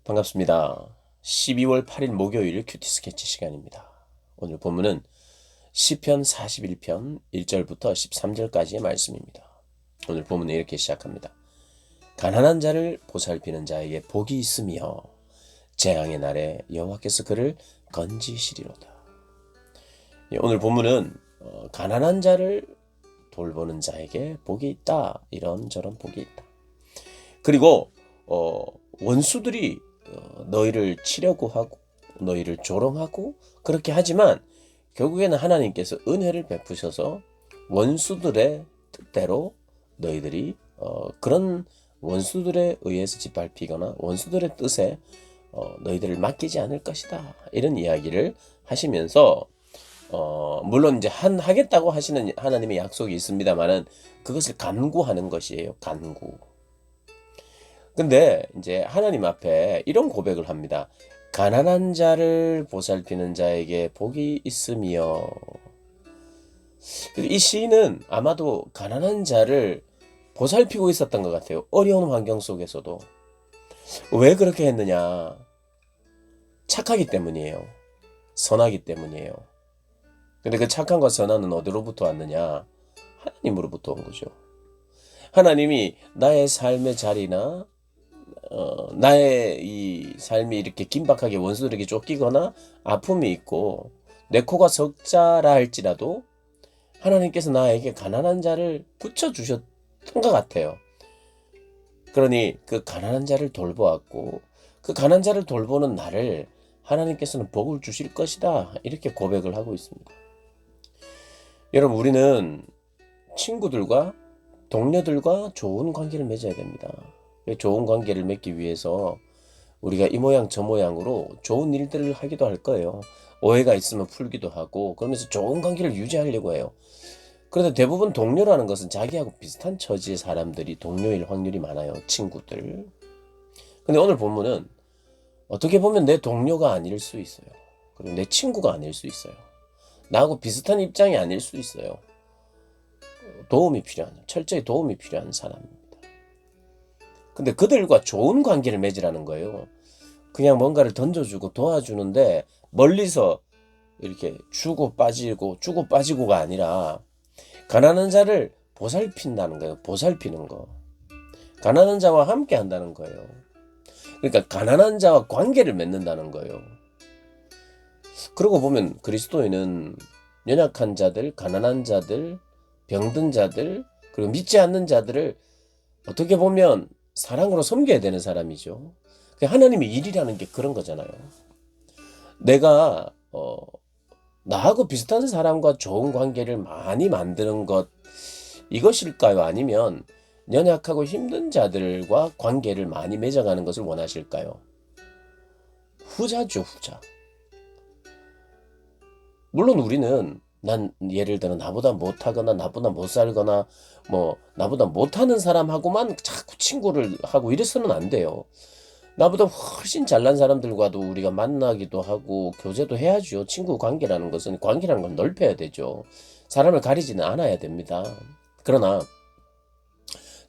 반갑습니다. 12월 8일 목요일 큐티 스케치 시간입니다. 오늘 본문은 시편 41편 1절부터 13절까지의 말씀입니다. 오늘 본문은 이렇게 시작합니다. 가난한 자를 보살피는 자에게 복이 있으며 재앙의 날에 여호와께서 그를 건지시리로다. 오늘 본문은 가난한 자를 돌보는 자에게 복이 있다. 이런저런 복이 있다. 그리고 원수들이 너희를 치려고 하고 너희를 조롱하고 그렇게 하지만 결국에는 하나님께서 은혜를 베푸셔서 원수들의 뜻대로 너희들이 그런 원수들에 의해서 짓밟히거나 원수들의 뜻에 너희들을 맡기지 않을 것이다. 이런 이야기를 하시면서 물론 이제 하겠다고 하시는 하나님의 약속이 있습니다만은 그것을 간구하는 것이에요. 간구. 근데 이제 하나님 앞에 이런 고백을 합니다. 가난한 자를 보살피는 자에게 복이 있으며. 이 시인은 아마도 가난한 자를 보살피고 있었던 것 같아요. 어려운 환경 속에서도. 왜 그렇게 했느냐? 착하기 때문이에요. 선하기 때문이에요. 근데 그 착함과 선함은 어디로부터 왔느냐? 하나님으로부터 온 거죠. 하나님이 나의 삶의 자리나 나의 이 삶이 이렇게 긴박하게 원수들에게 쫓기거나 아픔이 있고 내 코가 석자라 할지라도 하나님께서 나에게 가난한 자를 붙여주셨던 것 같아요. 그러니 그 가난한 자를 돌보았고 그 가난한 자를 돌보는 나를 하나님께서는 복을 주실 것이다. 이렇게 고백을 하고 있습니다. 여러분, 우리는 친구들과 동료들과 좋은 관계를 맺어야 됩니다. 좋은 관계를 맺기 위해서 우리가 이 모양 저 모양으로 좋은 일들을 하기도 할 거예요. 오해가 있으면 풀기도 하고 그러면서 좋은 관계를 유지하려고 해요. 그런데 대부분 동료라는 것은 자기하고 비슷한 처지의 사람들이 동료일 확률이 많아요. 친구들. 근데 오늘 본문은 어떻게 보면 내 동료가 아닐 수 있어요. 그리고 내 친구가 아닐 수 있어요. 나하고 비슷한 입장이 아닐 수 있어요. 도움이 필요한, 철저히 도움이 필요한 사람입니다. 근데 그들과 좋은 관계를 맺으라는 거예요. 그냥 뭔가를 던져주고 도와주는데 멀리서 이렇게 주고 빠지고가 아니라 가난한 자를 보살핀다는 거예요. 보살피는 거. 가난한 자와 함께 한다는 거예요. 그러니까 가난한 자와 관계를 맺는다는 거예요. 그러고 보면 그리스도인은 연약한 자들, 가난한 자들, 병든 자들, 그리고 믿지 않는 자들을 어떻게 보면 사랑으로 섬겨야 되는 사람이죠. 하나님의 일이라는 게 그런 거잖아요. 내가 나하고 비슷한 사람과 좋은 관계를 많이 만드는 것, 이것일까요? 아니면 연약하고 힘든 자들과 관계를 많이 맺어가는 것을 원하실까요? 후자죠, 후자. 물론 우리는 예를 들어 나보다 못하거나 나보다 못 살거나 나보다 못하는 사람하고만 자꾸 친구를 하고 이래서는 안 돼요. 나보다 훨씬 잘난 사람들과도 우리가 만나기도 하고 교제도 해야죠. 친구 관계라는 건 넓혀야 되죠. 사람을 가리지는 않아야 됩니다. 그러나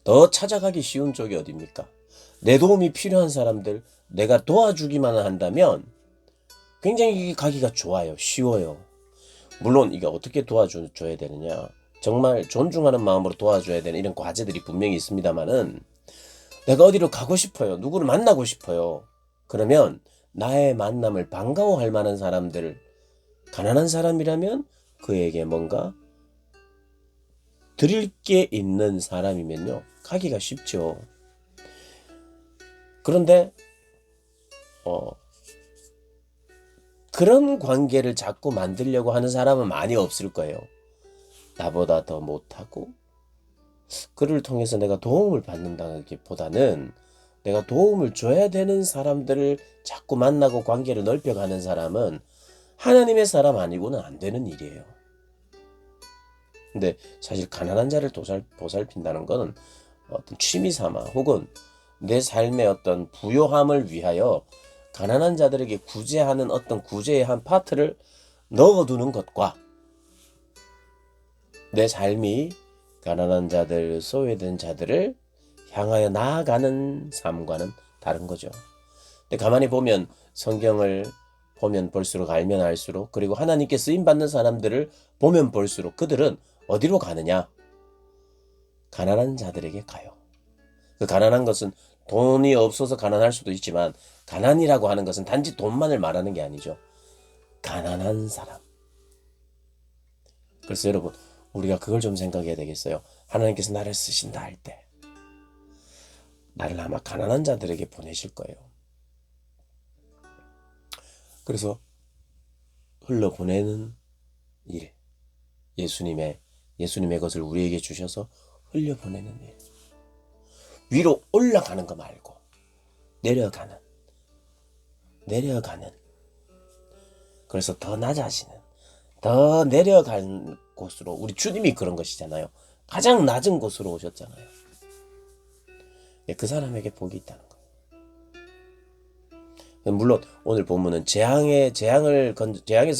더 찾아가기 쉬운 쪽이 어디입니까? 내 도움이 필요한 사람들, 내가 도와주기만 한다면 굉장히 가기가 좋아요. 쉬워요. 물론 이게 어떻게 도와줘야 되느냐, 정말 존중하는 마음으로 도와줘야 되는 이런 과제들이 분명히 있습니다만은 내가 어디로 가고 싶어요. 누구를 만나고 싶어요. 그러면 나의 만남을 반가워할 만한 사람들, 가난한 사람이라면 그에게 뭔가 드릴 게 있는 사람이면요, 가기가 쉽죠. 그런데 그런 관계를 자꾸 만들려고 하는 사람은 많이 없을 거예요. 나보다 더 못하고 그를 통해서 내가 도움을 받는다기보다는 내가 도움을 줘야 되는 사람들을 자꾸 만나고 관계를 넓혀가는 사람은 하나님의 사람 아니고는 안 되는 일이에요. 근데 사실 가난한 자를 보살핀다는 것은 어떤 취미 삼아 혹은 내 삶의 어떤 부요함을 위하여 가난한 자들에게 구제하는 어떤 구제의 한 파트를 넣어두는 것과 내 삶이 가난한 자들, 소외된 자들을 향하여 나아가는 삶과는 다른 거죠. 근데 가만히 보면 성경을 보면 볼수록 알면 알수록 그리고 하나님께 쓰임 받는 사람들을 보면 볼수록 그들은 어디로 가느냐? 가난한 자들에게 가요. 그 가난한 것은 돈이 없어서 가난할 수도 있지만 가난이라고 하는 것은 단지 돈만을 말하는 게 아니죠. 가난한 사람. 그래서 여러분 우리가 그걸 좀 생각해야 되겠어요. 하나님께서 나를 쓰신다 할 때 나를 아마 가난한 자들에게 보내실 거예요. 그래서 흘려보내는 일, 예수님의 것을 우리에게 주셔서 흘려보내는 일. 위로 올라가는 거 말고 내려가는. 그래서 더 낮아지는, 더 내려간 곳으로, 우리 주님이 그런 것이잖아요. 가장 낮은 곳으로 오셨잖아요. 그 사람에게 복이 있다는 거. 물론 오늘 본문은 재앙에서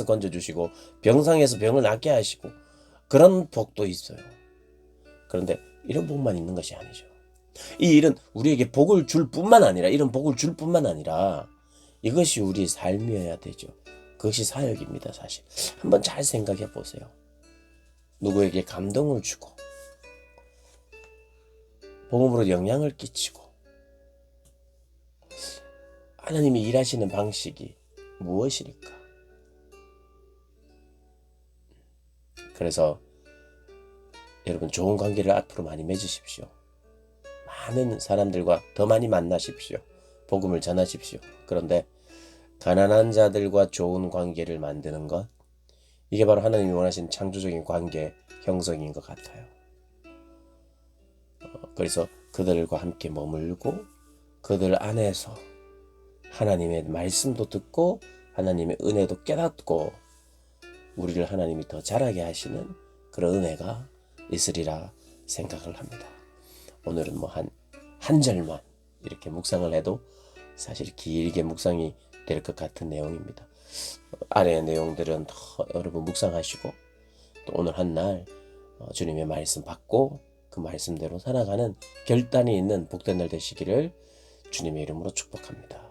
건져주시고 병상에서 병을 낫게 하시고 그런 복도 있어요. 그런데 이런 복만 있는 것이 아니죠. 이 일은 우리에게 복을 줄 뿐만 아니라, 이런 복을 줄 뿐만 아니라 이것이 우리의 삶이어야 되죠. 그것이 사역입니다. 사실 한번 잘 생각해 보세요. 누구에게 감동을 주고 복음으로 영향을 끼치고 하나님이 일하시는 방식이 무엇일까? 그래서 여러분 좋은 관계를 앞으로 많이 맺으십시오. 많은 사람들과 더 많이 만나십시오. 복음을 전하십시오. 그런데 가난한 자들과 좋은 관계를 만드는 것, 이게 바로 하나님이 원하시는 창조적인 관계 형성인 것 같아요. 그래서 그들과 함께 머물고 그들 안에서 하나님의 말씀도 듣고 하나님의 은혜도 깨닫고 우리를 하나님이 더 자라게 하시는 그런 은혜가 있으리라 생각을 합니다. 오늘은 뭐 한 절만 이렇게 묵상을 해도 사실 길게 묵상이 될 것 같은 내용입니다. 아래의 내용들은 더 여러분 묵상하시고 또 오늘 한 날 주님의 말씀 받고 그 말씀대로 살아가는 결단이 있는 복된 날 되시기를 주님의 이름으로 축복합니다.